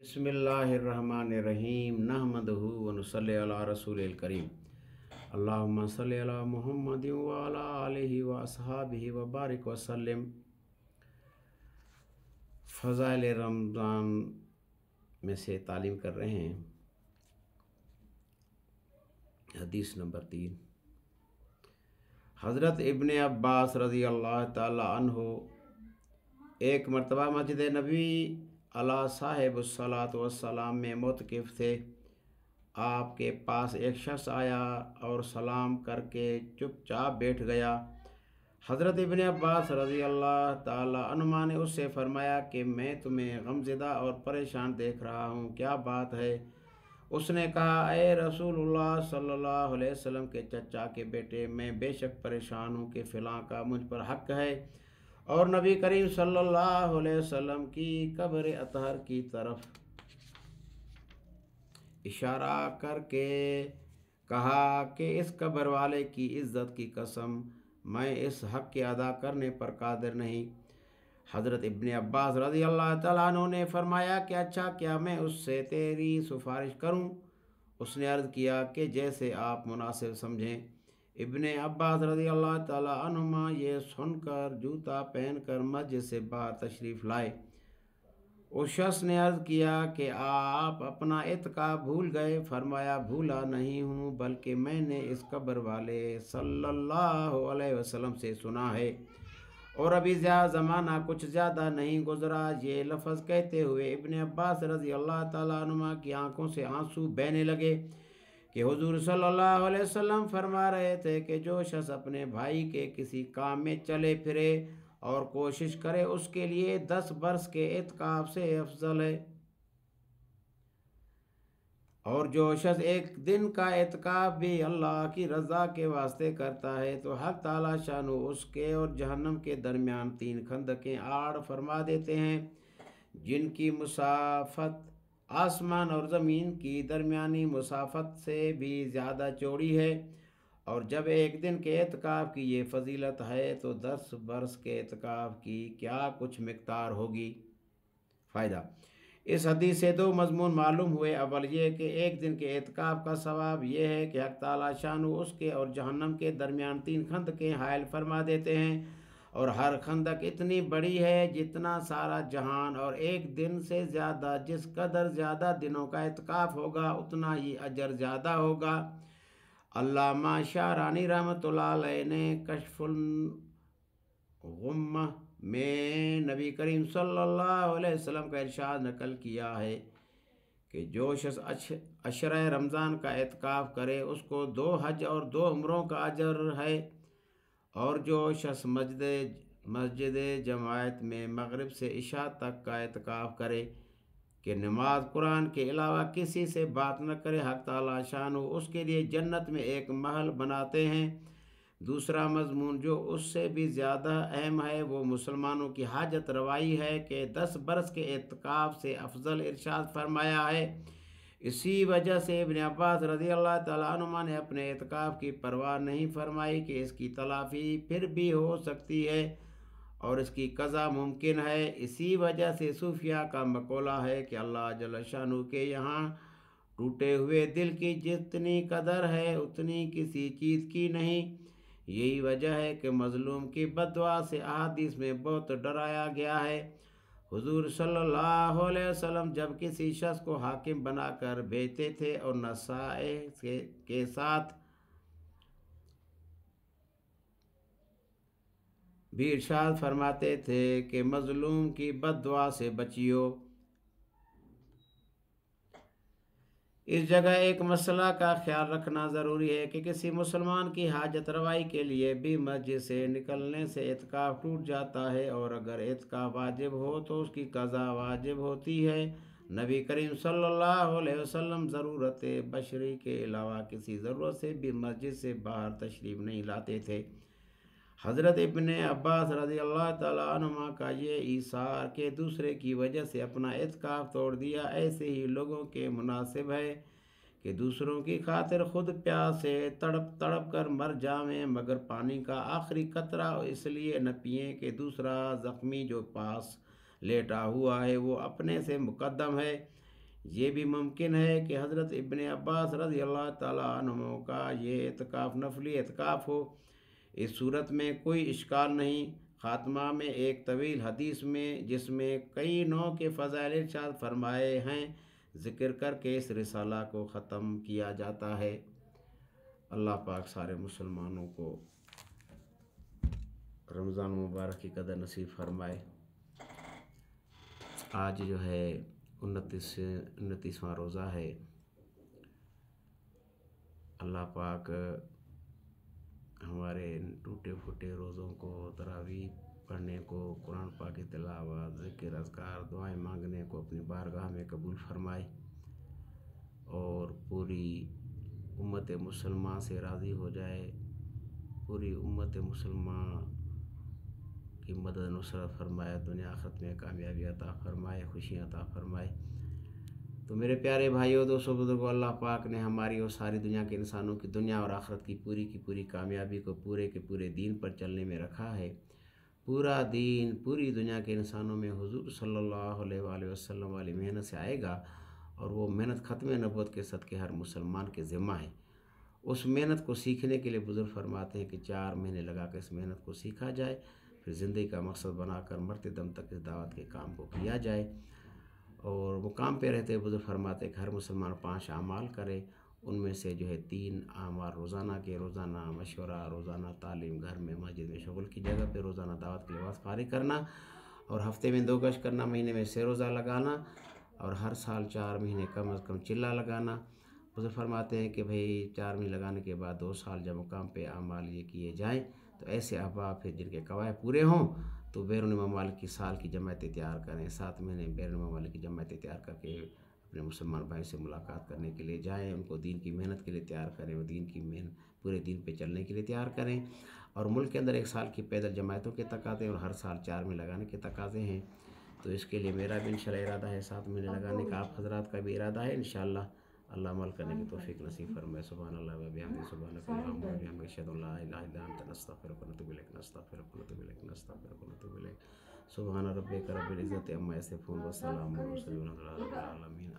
بسم اللہ الرحمن الرحیم نحمدہ ونصلی علی رسول الکریم اللہم صلی علی محمد وعلی آلہ واصحابہ وبارک وسلم۔ فضائل رمضان میں سے تعلیم کر رہے ہیں۔ حدیث نمبر 3، حضرت ابن عباس رضی اللہ تعالی عنہ ایک مرتبہ مسجد نبی علیہ صاحب الصلاۃ والسلام میں معتکف تھے۔ آپ کے پاس ایک شخص آیا اور سلام کر کے چپ چاپ بیٹھ گیا۔ حضرت ابن عباس رضی اللہ تعالی عنہما نے اس سے فرمایا کہ میں تمہیں غمزدہ اور پریشان دیکھ رہا ہوں، کیا بات ہے؟ اس نے کہا، اے رسول اللہ صلی اللہ علیہ وسلم کے چچا کے بیٹے، میں بے شک پریشان ہوں کہ فلاں کا مجھ پر حق ہے، اور نبی کریم صلی اللہ علیہ وسلم کی قبر اطہر کی طرف اشارہ کر کے کہا کہ اس قبر والے کی عزت کی قسم، میں اس حق کے ادا کرنے پر قادر نہیں۔ حضرت ابن عباس رضی اللہ تعالیٰ عنہ نے فرمایا کہ اچھا، کیا میں اس سے تیری سفارش کروں؟ اس نے عرض کیا کہ جیسے آپ مناسب سمجھیں۔ ابن عباس رضی اللہ تعالیٰ عنہما یہ سن کر جوتا پہن کر مسجد سے باہر تشریف لائے۔ اس شخص نے عرض کیا کہ آپ اپنا اعتکاف بھول گئے؟ فرمایا، بھولا نہیں ہوں، بلکہ میں نے اس قبر والے صلی اللہ علیہ وسلم سے سنا ہے، اور ابھی زمانہ کچھ زیادہ نہیں گزرا۔ یہ لفظ کہتے ہوئے ابن عباس رضی اللہ تعالیٰ عنہما کی آنکھوں سے آنسو بہنے لگے کہ حضور صلی اللہ علیہ وسلم فرما رہے تھے کہ جو شخص اپنے بھائی کے کسی کام میں چلے پھرے اور کوشش کرے، اس کے لیے 10 برس کے اعتکاف سے افضل ہے، اور جو شخص ایک دن کا اعتکاف بھی اللہ کی رضا کے واسطے کرتا ہے تو حق تعالی شانہ اس کے اور جہنم کے درمیان 3 خندقیں آڑ فرما دیتے ہیں، جن کی مسافت آسمان اور زمین کی درمیانی مسافت سے بھی زیادہ چوڑی ہے۔ اور جب ایک دن کے اعتکاف کی یہ فضیلت ہے تو 10 برس کے اعتکاف کی کیا کچھ مقدار ہوگی۔ فائدہ: اس حدیث سے 2 مضمون معلوم ہوئے۔ اول یہ کہ ایک دن کے اعتکاف کا ثواب یہ ہے کہ حق تعالی شانہ اس کے اور جہنم کے درمیان 3 خندقیں حائل فرما دیتے ہیں، اور ہر خندق اتنی بڑی ہے جتنا سارا جہان، اور ایک دن سے زیادہ جس قدر زیادہ دنوں کا اعتکاف ہوگا اتنا ہی اجر زیادہ ہوگا۔ علامہ شعرانی رحمۃ اللہ علیہ نے کشف الغمہ میں نبی کریم صلی اللہ علیہ وسلم کا ارشاد نقل کیا ہے کہ جو شخص عشرہ رمضان کا اعتکاف کرے اس کو 2 حج اور 2 عمروں کا اجر ہے، اور جو شخص مسجد جماعت میں مغرب سے عشاء تک کا اعتکاف کرے کہ نماز قرآن کے علاوہ کسی سے بات نہ کرے، حق تعالی شانہ اس کے لیے جنت میں ایک محل بناتے ہیں۔ دوسرا مضمون جو اس سے بھی زیادہ اہم ہے وہ مسلمانوں کی حاجت روائی ہے کہ 10 برس کے اعتکاف سے افضل ارشاد فرمایا ہے۔ اسی وجہ سے ابن عباس رضی اللہ تعالیٰ عنہما نے اپنے اعتکاف کی پرواہ نہیں فرمائی کہ اس کی تلافی پھر بھی ہو سکتی ہے اور اس کی قضا ممکن ہے۔ اسی وجہ سے صوفیہ کا مقولہ ہے کہ اللہ جل شانہ کے یہاں ٹوٹے ہوئے دل کی جتنی قدر ہے اتنی کسی چیز کی نہیں۔ یہی وجہ ہے کہ مظلوم کی بد دعا سے احادیث میں بہت ڈرایا گیا ہے۔ حضور صلی اللہ علیہ وسلم جب کسی شخص کو حاکم بنا کر بھیجتے تھے اور نصائح کے ساتھ بھی ارشاد فرماتے تھے کہ مظلوم کی بد دعا سے بچیو۔ اس جگہ ایک مسئلہ کا خیال رکھنا ضروری ہے کہ کسی مسلمان کی حاجت روائی کے لیے بھی مسجد سے نکلنے سے اعتکاف ٹوٹ جاتا ہے، اور اگر اعتکاف واجب ہو تو اس کی قضا واجب ہوتی ہے۔ نبی کریم صلی اللہ علیہ وسلم ضرورت بشری کے علاوہ کسی ضرورت سے بھی مسجد سے باہر تشریف نہیں لاتے تھے۔ حضرت ابن عباس رضی اللہ تعالیٰ عنہما کا یہ ایثار کہ دوسرے کی وجہ سے اپنا اعتکاف توڑ دیا ایسے ہی لوگوں کے مناسب ہے کہ دوسروں کی خاطر خود پیاس سے تڑپ تڑپ کر مر جائیں، مگر پانی کا آخری قطرہ اس لیے نہ پئیں کہ دوسرا زخمی جو پاس لیٹا ہوا ہے وہ اپنے سے مقدم ہے۔ یہ بھی ممکن ہے کہ حضرت ابن عباس رضی اللہ تعالیٰ عنہ کا یہ اعتکاف نفلی اعتکاف ہو۔ اس صورت میں کوئی اشکال نہیں۔ خاتمہ میں ایک طویل حدیث میں جس میں کئی نوع کے فضائل ارشاد فرمائے ہیں ذکر کر کے اس رسالہ کو ختم کیا جاتا ہے۔ اللہ پاک سارے مسلمانوں کو رمضان مبارک کی قدر نصیب فرمائے۔ آج جو ہے 29واں روزہ ہے۔ اللہ پاک ہمارے ٹوٹے پھوٹے روزوں کو، تراویح پڑھنے کو، قرآن پاک کی تلاوت، ذکر، اذکار، دعائیں مانگنے کو اپنی بارگاہ میں قبول فرمائے اور پوری امت مسلمہ سے راضی ہو جائے، پوری امت مسلمہ کی مدد نصرت فرمائے، دنیا آخرت میں کامیابی عطا فرمائے، خوشیاں عطا فرمائے۔ تو میرے پیارے بھائیوں، دوستوں، بزرگوں، اللہ پاک نے ہماری اور ساری دنیا کے انسانوں کی دنیا اور آخرت کی پوری کامیابی کو پورے کے پورے دین پر چلنے میں رکھا ہے۔ پورا دین پوری دنیا کے انسانوں میں حضور صلی اللہ علیہ وآلہ وسلم والی محنت سے آئے گا، اور وہ محنت ختم نبوت کے صدقے ہر مسلمان کے ذمہ ہے۔ اس محنت کو سیکھنے کے لیے بزرگ فرماتے ہیں کہ 4 مہینے لگا کر اس محنت کو سیکھا جائے، پھر زندگی کا مقصد بنا کر مرتے دم تک اس دعوت کے کام کو کیا جائے۔ اور مقام پہ رہتے بزرگ فرماتے ہیں کہ ہر مسلمان 5 اعمال کرے، ان میں سے جو ہے 3 اعمال روزانہ کے، روزانہ مشورہ، روزانہ تعلیم، گھر میں مسجد میں شغل کی جگہ پہ روزانہ دعوت کے لباس فارغ کرنا، اور ہفتے میں 2 گشت کرنا، مہینے میں 6 روزہ لگانا، اور ہر سال 4 مہینے کم از کم چلہ لگانا۔ بزرگ فرماتے ہیں کہ بھئی 4 مہینے لگانے کے بعد 2 سال جب مقام پہ اعمال یہ کیے جائیں تو ایسے احباب پھر جن کے قواعد پورے ہوں تو بیرون ممالک کی سال کی جماعتیں تیار کریں، 7 مہینے بیرون ممالک کی جماعتیں تیار کر کے اپنے مسلمان بھائی سے ملاقات کرنے کے لیے جائیں، ان کو دین کی محنت کے لیے تیار کریں، وہ دین کی پورے دین پہ چلنے کے لیے تیار کریں۔ اور ملک کے اندر 1 سال کی پیدل جماعتوں کے تقاضے اور ہر سال 4 مہینے لگانے کے تقاضے ہیں۔ تو اس کے لیے میرا بھی انشاءاللہ ارادہ ہے 7 مہینے لگانے کا، آپ حضرات کا بھی ارادہ ہے انشاءاللہ۔ اللہ عمل کرنے کی توفیق نصیب فرمائے۔ سبحان اللہ و بحمدہ، سبحانک اللہم و بحمدک، اشہد ان لا الہ الا انت، نستغفرک و نتوب الیک، نستغفرک و نتوب الیک، نستغفرک و نتوب الیک۔ سبحان ربک رب العزۃ عما یصفون، وسلام علی المرسلین، والحمد للہ رب العالمین۔